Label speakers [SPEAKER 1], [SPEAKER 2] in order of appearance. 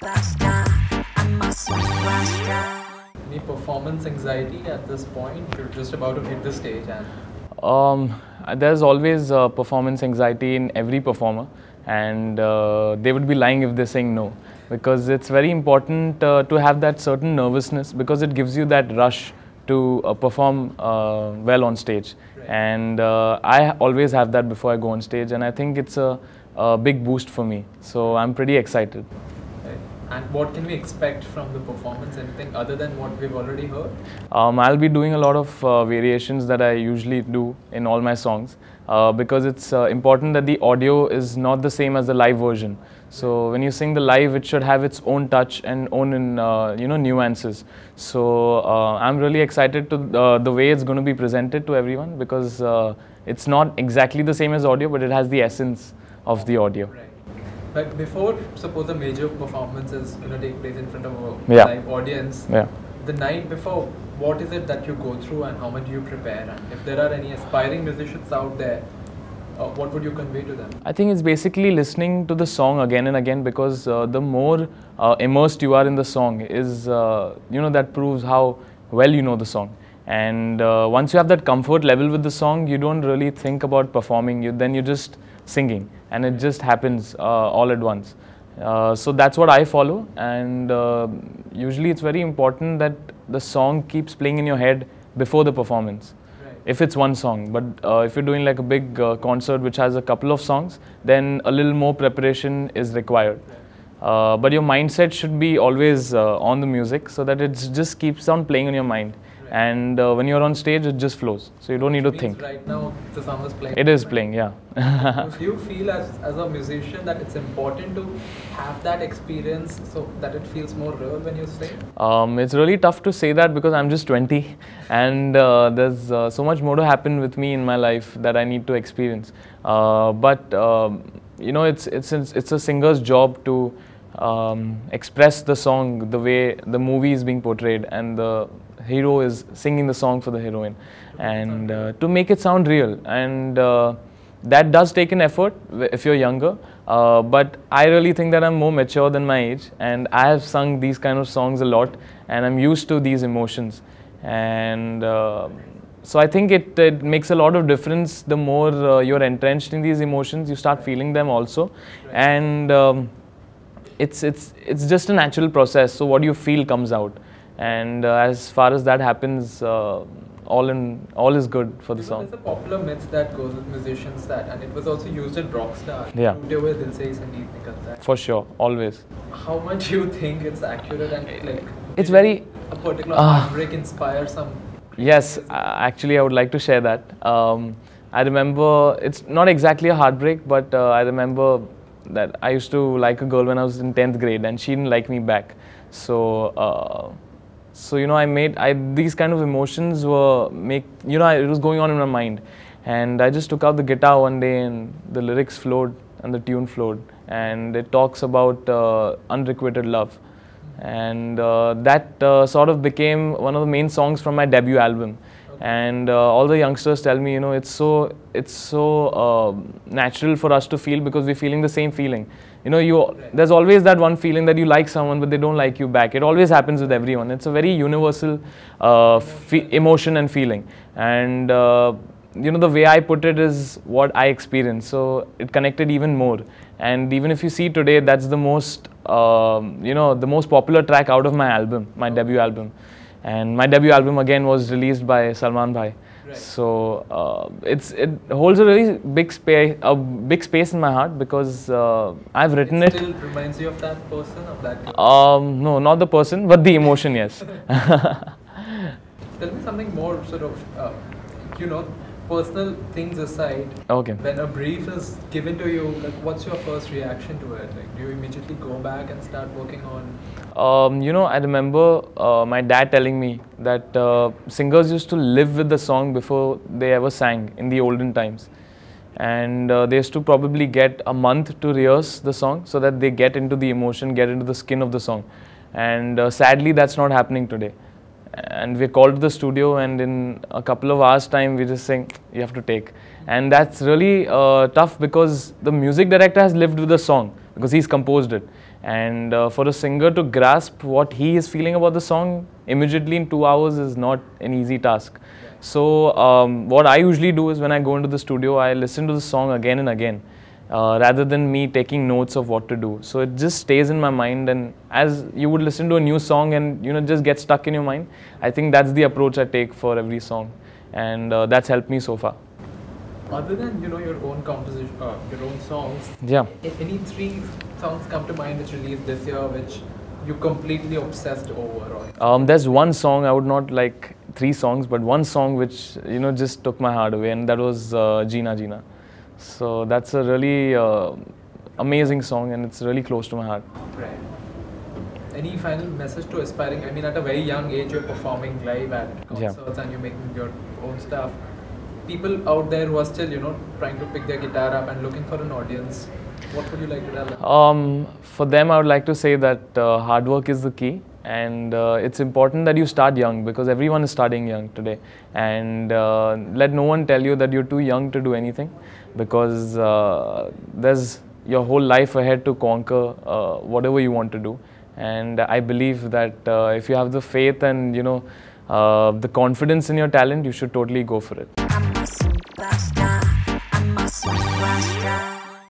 [SPEAKER 1] superstar. I'm a superstar.
[SPEAKER 2] Any performance anxiety at this point? You're just about to hit the stage and
[SPEAKER 3] There's always performance anxiety in every performer, and they would be lying if they're saying no, because it's very important to have that certain nervousness, because it gives you that rush to perform well on stage.
[SPEAKER 2] Right.
[SPEAKER 3] And I always have that before I go on stage, and I think it's a big boost for me. So I'm pretty excited.
[SPEAKER 2] right. And what can we expect from the performance? Anything other than what we've already heard?
[SPEAKER 3] I'll be doing a lot of variations that I usually do in all my songs, because it's important that the audio is not the same as the live version. So when you sing the live, it should have its own touch and own nuances. So I'm really excited to the way it's going to be presented to everyone, because it's not exactly the same as audio, but it has the essence of the audio.
[SPEAKER 2] Right. But before, suppose a major performance is going to take place in front of a
[SPEAKER 3] Yeah.
[SPEAKER 2] live audience.
[SPEAKER 3] Yeah.
[SPEAKER 2] The night before, what is it that you go through and how much do you prepare? And if there are any aspiring musicians out there, what would you convey to them?
[SPEAKER 3] I think it's basically listening to the song again and again, because the more immersed you are in the song is, that proves how well you know the song. And once you have that comfort level with the song, you don't really think about performing, then you're just singing, and it just happens all at once. So that's what I follow, and usually it's very important that the song keeps playing in your head before the performance.
[SPEAKER 2] Right.
[SPEAKER 3] If it's one song, but if you're doing like a big concert which has a couple of songs, then a little more preparation is required. But your mindset should be always on the music, so that it just keeps on playing in your mind.
[SPEAKER 2] Right.
[SPEAKER 3] And when you're on stage, it just flows, so you don't need to
[SPEAKER 2] Means
[SPEAKER 3] think.
[SPEAKER 2] right now the song is playing.
[SPEAKER 3] It is playing, yeah.
[SPEAKER 2] Do you feel as a musician that it's important to have that experience so that it feels more real when you sing?
[SPEAKER 3] It's really tough to say that, because I'm just 20, and there's so much more to happen with me in my life that I need to experience. But it's a singer's job to express the song the way the movie is being portrayed, and the hero is singing the song for the heroine, and to make it sound real. And that does take an effort if you're younger, but I really think that I'm more mature than my age, and I have sung these kind of songs a lot, and I'm used to these emotions. And so I think it makes a lot of difference. The more you're entrenched in these emotions, you start feeling them also. And it's just a natural process, so what you feel comes out. And as far as that happens, all is good for the song.
[SPEAKER 2] There's a popular myth that goes with musicians and it was also used in Rockstar.
[SPEAKER 3] Yeah.
[SPEAKER 2] Toode hue dil se hi sangeet nikalta hai.
[SPEAKER 3] For sure, always.
[SPEAKER 2] How much do you think it's accurate and like?
[SPEAKER 3] It's very.
[SPEAKER 2] A particular heartbreak inspire some.
[SPEAKER 3] Yes, actually, I would like to share that. I remember, it's not exactly a heartbreak, but I remember that I used to like a girl when I was in 10th grade, and she didn't like me back. So these kind of emotions it was going on in my mind, and I just took out the guitar one day, and the lyrics flowed and the tune flowed, and it talks about unrequited love, and that sort of became one of the main songs from my debut album. And all the youngsters tell me, it's so natural for us to feel, because we're feeling the same feeling. There's always that one feeling that you like someone, but they don't like you back. It always happens with everyone. It's a very universal emotion and feeling. And the way I put it is what I experienced. So it connected even more. And even if you see today, that's the most, the most popular track out of my album, my debut album. And my debut album again was released by Armaan Malik.
[SPEAKER 2] Right.
[SPEAKER 3] So it holds a really big space in my heart, because I've written it.
[SPEAKER 2] It still reminds you of that person, of that girl?
[SPEAKER 3] No, not the person, but the emotion, yes.
[SPEAKER 2] Tell me something more sort of, personal things aside.
[SPEAKER 3] Okay.
[SPEAKER 2] When a brief is given to you, like, what's your first reaction to it? Like, do you immediately go back and start working on?
[SPEAKER 3] I remember my dad telling me that singers used to live with the song before they ever sang in the olden times. And they used to probably get a month to rehearse the song, so that they get into the emotion, get into the skin of the song. And sadly, that's not happening today. And we're called to the studio, and in a couple of hours time, we're just saying, you have to take. And that's really tough, because the music director has lived with the song, because he's composed it. And for a singer to grasp what he is feeling about the song immediately in 2 hours is not an easy task. So what I usually do is when I go into the studio, I listen to the song again and again, rather than me taking notes of what to do. So it just stays in my mind, and as you would listen to a new song and just get stuck in your mind, I think that's the approach I take for every song, and that's helped me so far.
[SPEAKER 2] Other than your own composition, your own songs,
[SPEAKER 3] Yeah.
[SPEAKER 2] any 3 songs come to mind which released this year which you completely obsessed over? Or
[SPEAKER 3] There's one song, I would not like 3 songs, but one song which just took my heart away, and that was Jeena Jeena. So that's a really amazing song, and it's really close to my heart.
[SPEAKER 2] right. Any final message to aspiring? I mean, at a very young age, you're performing live at concerts and you're making your own stuff. People out there who are still, trying to pick their guitar up and looking for an audience, what would you like to tell them?
[SPEAKER 3] For them, I would like to say that hard work is the key, and it's important that you start young, because everyone is starting young today. And let no one tell you that you're too young to do anything, because there's your whole life ahead to conquer whatever you want to do. And I believe that if you have the faith and the confidence in your talent, you should totally go for it.
[SPEAKER 1] I'm a superstar. I'm a superstar.